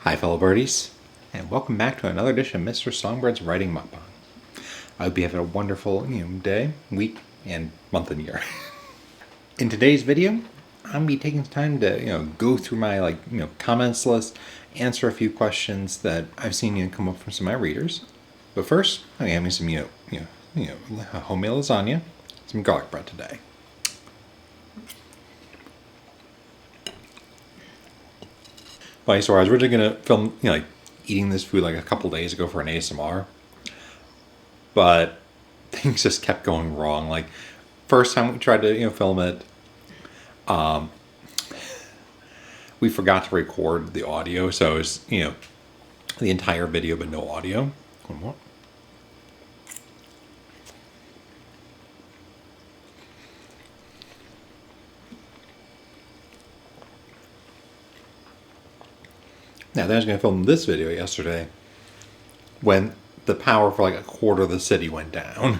Hi fellow birdies, and welcome back to another edition of Mr. Songbyrd's Writing Mukbang. I hope you have a wonderful day, week, and month and year. In today's video, I'm going to be taking time to go through my comments list, answer a few questions that I've seen come up from some of my readers. But first, I'm having some homemade lasagna, some garlic bread today. Funny story, I was originally going to film, eating this food like a couple days ago for an ASMR. But things just kept going wrong. Like, first time we tried to, film it, we forgot to record the audio. So it was, the entire video, but no audio. One more. Now, then I was going to film this video yesterday when the power for like a quarter of the city went down.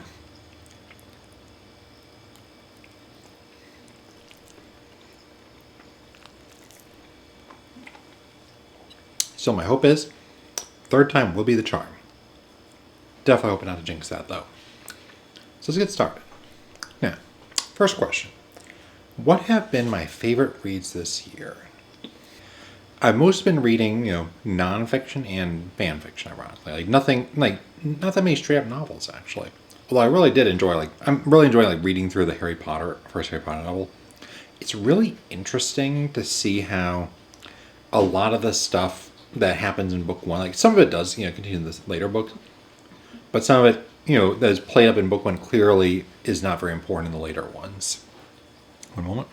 So my hope is, third time will be the charm. Definitely hoping not to jinx that though. So let's get started. Now, first question. What have been my favorite reads this year? I've mostly been reading, nonfiction and fan fiction, ironically. Not that many straight up novels, actually. Although I really did enjoy, I'm really enjoying, reading through the first Harry Potter novel. It's really interesting to see how a lot of the stuff that happens in book one, some of it does, continue in the later books, but some of it, that is played up in book one clearly is not very important in the later ones. One moment.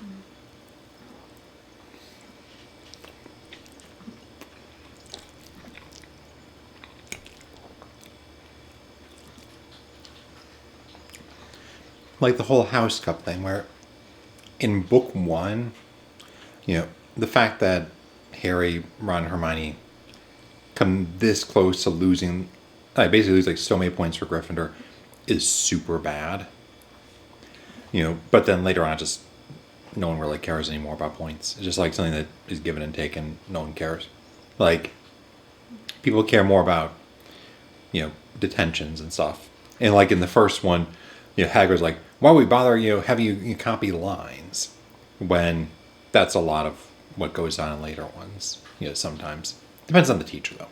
Like the whole house cup thing, where in book one, the fact that Harry, Ron, and Hermione come this close to losing, basically lose so many points for Gryffindor, is super bad. But then later on, just no one really cares anymore about points. It's just something that is given and taken. No one cares. People care more about, detentions and stuff. And in the first one, Hagrid's like, why would we bother, having you copy lines when that's a lot of what goes on in later ones, sometimes. Depends on the teacher, though.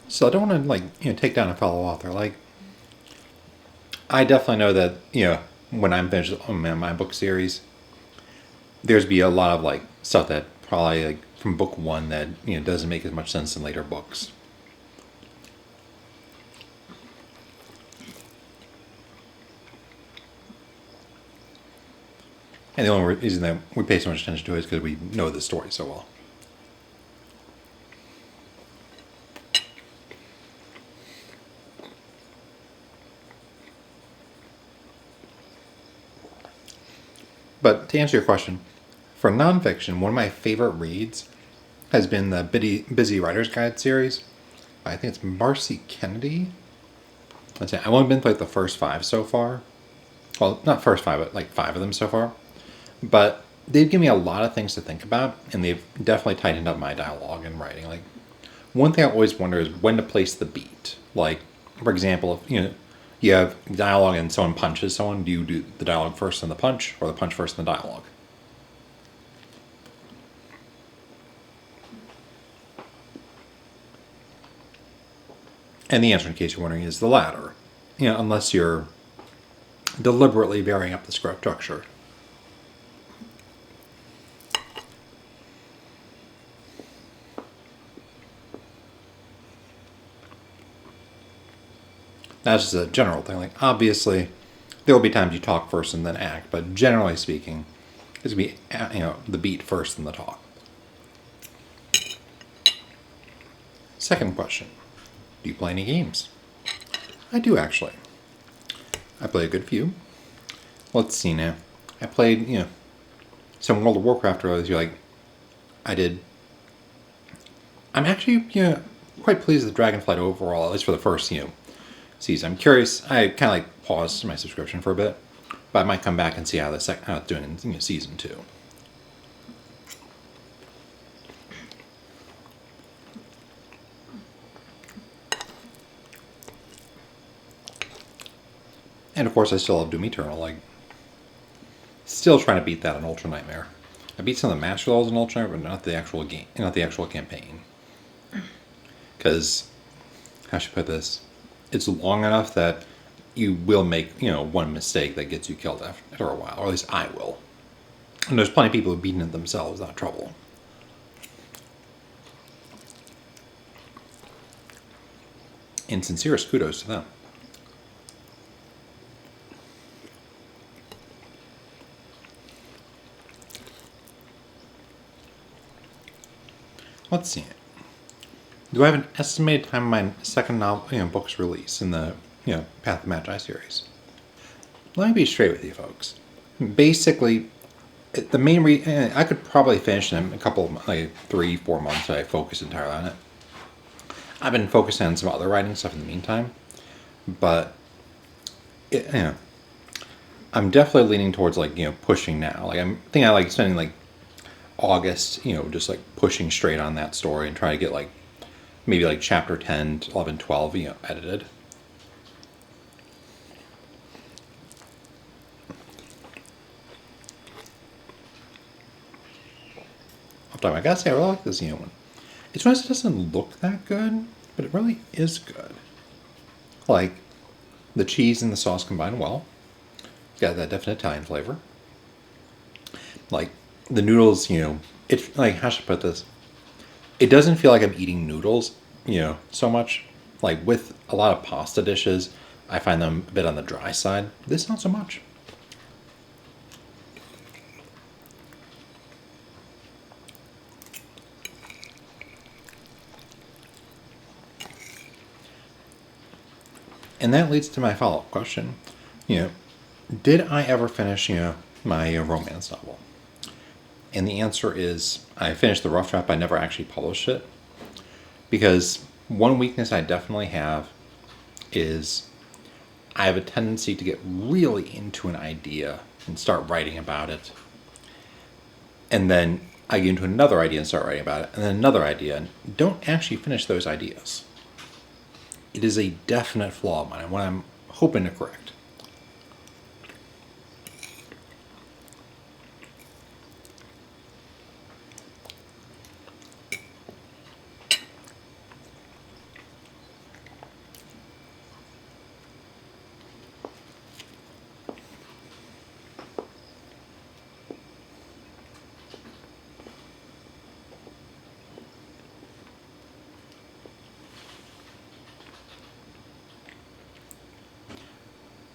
So I don't want to, take down a fellow author. I definitely know that, when I'm finished on my book series, there's be a lot of stuff that probably from book one that doesn't make as much sense in later books. And the only reason that we pay so much attention to it is because we know the story so well. But to answer your question, for nonfiction, one of my favorite reads has been the Busy Writer's Guide series. I think it's Marcy Kennedy. I've only been through the first 5 so far. Well, not first 5, but 5 of them so far. But they've given me a lot of things to think about, and they've definitely tightened up my dialogue and writing. One thing I always wonder is when to place the beat. For example, if you have dialogue and someone punches someone, do you do the dialogue first and the punch, or the punch first and the dialogue? And the answer, in case you're wondering, is the latter. Unless you're deliberately varying up the script structure. That's just a general thing. Obviously, there will be times you talk first and then act, but generally speaking, it's going to be, the beat first and the talk. Second question. Do you play any games? I do, actually. I play a good few. Let's see now. I played, some World of Warcraft earlier this year. I did. I'm actually, quite pleased with Dragonflight overall, at least for the first, season. I'm curious. I kind of like paused my subscription for a bit, but I might come back and see how how it's doing in season 2. And of course, I still love Doom Eternal. Like, still trying to beat that in Ultra Nightmare. I beat some of the master levels in Ultra Nightmare, but not the actual game, not the actual campaign. Because, how should I put this? It's long enough that you will make, one mistake that gets you killed after a while, or at least I will. And there's plenty of people who've beaten it themselves without trouble. And sincerest kudos to them. Let's see. Do I have an estimated time of my second novel, book's release in the, Path of Magi series? Let me be straight with you folks. Basically, the main reason, I could probably finish in a couple of, 3-4 months if I focus entirely on it. I've been focusing on some other writing stuff in the meantime, but, I'm definitely leaning towards, pushing now. I'm thinking I like spending, August, just pushing straight on that story and trying to get maybe chapter 10, 11, 12, edited. I gotta say, I really like this one. It's nice it doesn't look that good, but it really is good. The cheese and the sauce combine well. It's got that definite Italian flavor. The noodles, it's how should I put this? It doesn't feel like I'm eating noodles, so much. With a lot of pasta dishes, I find them a bit on the dry side. This, not so much. And that leads to my follow-up question. Did I ever finish, my romance novel? And the answer is, I finished the rough draft, but I never actually published it. Because one weakness I definitely have is I have a tendency to get really into an idea and start writing about it. And then I get into another idea and start writing about it, and then another idea, and don't actually finish those ideas. It is a definite flaw of mine, and one I'm hoping to correct.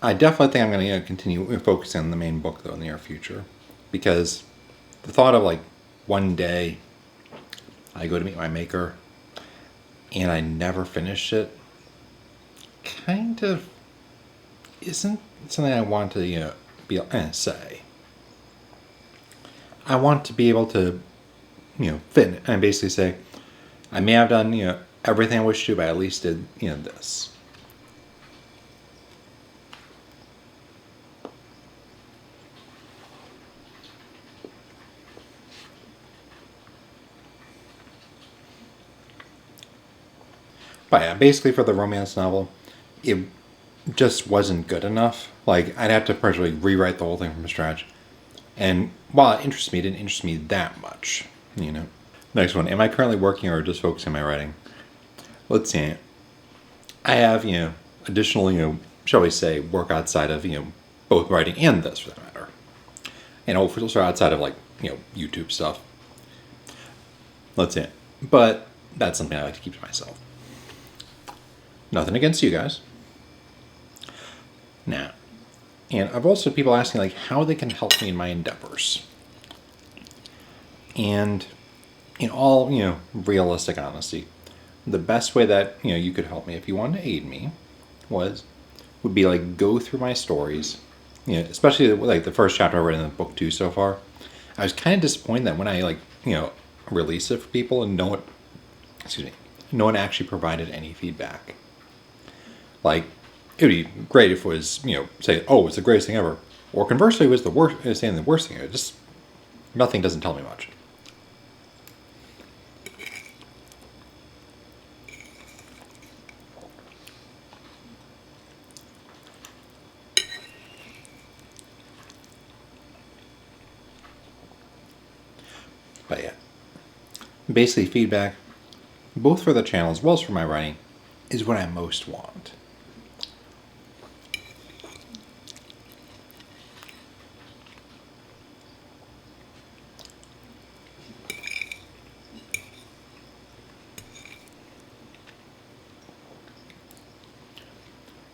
I definitely think I'm going to continue focusing on the main book, though, in the near future. Because the thought of, one day I go to meet my maker and I never finish it kind of isn't something I want to, be say. I want to be able to, fit and basically say, I may have done, everything I wish to, but I at least did, this. But yeah, basically for the romance novel, it just wasn't good enough. I'd have to partially rewrite the whole thing from scratch. And while it interests me, it didn't interest me that much, Next one, am I currently working or just focusing on my writing? Let's see. I have, additional, shall we say, work outside of, both writing and this, for that matter. And also outside of, YouTube stuff. Let's see. But that's something I like to keep to myself. Nothing against you guys. Now, and I've also people asking how they can help me in my endeavors. And in all, realistic honesty, the best way that, you could help me if you wanted to aid me would be go through my stories, especially the first chapter I read in the book 2 so far. I was kind of disappointed that when I release it for people and no one actually provided any feedback. it would be great if it was, say, oh, it's the greatest thing ever. Or conversely, it was the worst, saying the worst thing ever. Just, nothing doesn't tell me much. But yeah, basically feedback, both for the channel as well as for my writing, is what I most want.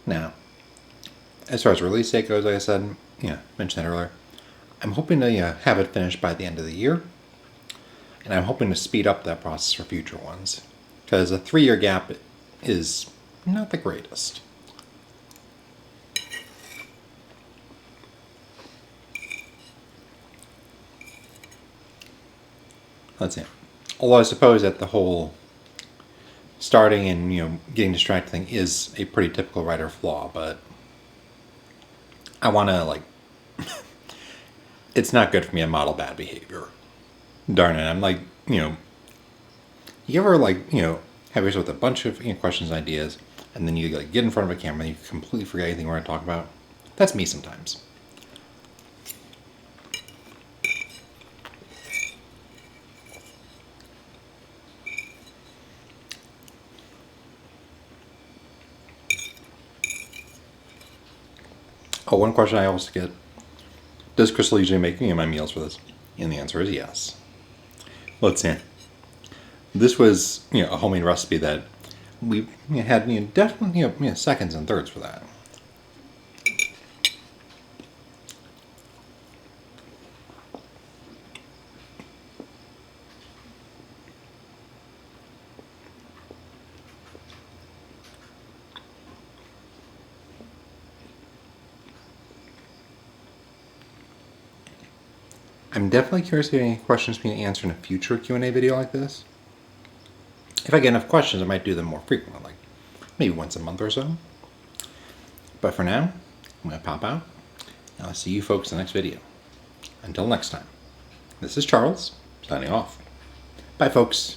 Now, as far as release date goes, like I said, mentioned that earlier, I'm hoping to have it finished by the end of the year, and I'm hoping to speed up that process for future ones, because a 3-year gap is not the greatest. Let's see. Although I suppose that the whole starting and getting distracted thing is a pretty typical writer flaw, but I want to it's not good for me to model bad behavior. Darn it! I'm you ever have yourself with a bunch of questions and ideas, and then you get in front of a camera and you completely forget anything we're going to talk about? That's me sometimes. Oh, one question I also get: does Crystal usually make my meals for this? And the answer is yes. Let's see. This was a homemade recipe that we had definitely seconds and thirds for that. I'm definitely curious if you have any questions for me to answer in a future Q&A video like this. If I get enough questions, I might do them more frequently, like maybe once a month or so. But for now, I'm going to pop out, and I'll see you folks in the next video. Until next time, this is Charles, signing off. Bye, folks.